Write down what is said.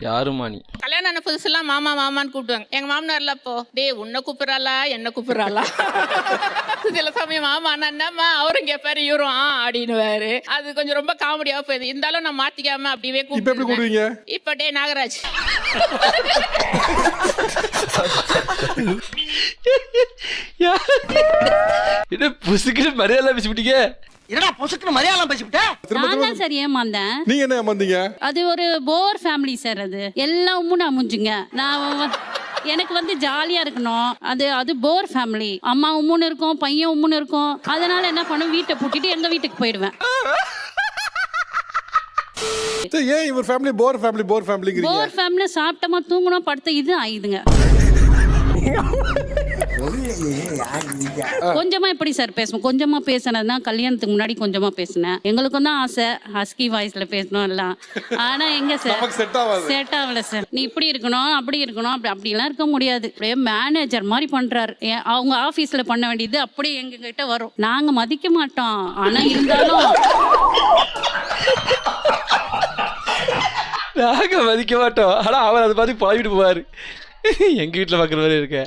யாருமா நீ? கல்யாணம் ஆன புதுசுலாம் மாமா மாமான்னு கூப்பிடுவாங்க. எங்க மாமனார்ல அப்போ டேய் உன்னை கூப்பிடுறாளா என்ன கூப்பிடுறாளா சில சமயம் மாமா என்னம்மா அவரும் கேட்பாரு இவரும் அப்படின்னுவாரு. அது கொஞ்சம் ரொம்ப காமெடியா போயிடுது. இருந்தாலும் நான் மாத்திக்காம அப்படியே கூப்பிடுவீங்க. இப்ப டே நாகராஜ் என்ன புசுக்கு மரியாதை பேசிவிட்டீங்க? என்னடா பொசுக்குன்னு மரியாதை பேசிவிட்ட? நான் தான் சார் ஏமாந்தேன். நீங்க என்ன ஏமாந்தீங்க? அது ஒரு போர் ஃபேமிலி சார். அது எல்லாம் உம்முன்னு அமுஞ்சுங்க. எனக்கு வந்து ஜாலியா இருக்கணும். அது போர் ஃபேமிலி. அம்மா உம்முன்னு இருக்கும், பையன் உம்முன்னு இருக்கும். அதனால என்ன பண்ணும், வீட்டை பூட்டிட்டு எங்க வீட்டுக்கு போயிடுவேன். ஏன் இவர் ஃபேமிலி போர் ஃபேமிலிங்கிறீங்க? போர் ஃபேமிலி சாப்பிட்டமா தூங்கணும் படுத்த இது ஆயுதுங்க. கொஞ்சமா எப்படி சார் பேசணும்? கொஞ்சமா பேசினதுனா கல்யாணத்துக்கு முன்னாடி கொஞ்சமா பேசினேன். எங்களுக்கும் தான் ஆசை ஹஸ்கி வாய்ஸ்ல பேசணும் எல்லாம். ஆனா எங்க சார் செட் ஆகல சார். நீ இப்படி இருக்கணும் அப்படி இருக்கணும் அப்படிலாம் இருக்க முடியாது. அப்படியே மேனேஜர் மாதிரி பண்றாரு. அவங்க ஆபீஸ்ல பண்ண வேண்டியது அப்படியே எங்க கிட்ட வரும். நாங்க மதிக்க மாட்டோம். ஆனா இருந்தாலும் நாங்க மதிக்க மாட்டோம். ஆனா அவர் அதை பார்த்து பழகிட்டு போவாரு. எங்க வீட்டுல பாக்குற மாதிரி இருக்க.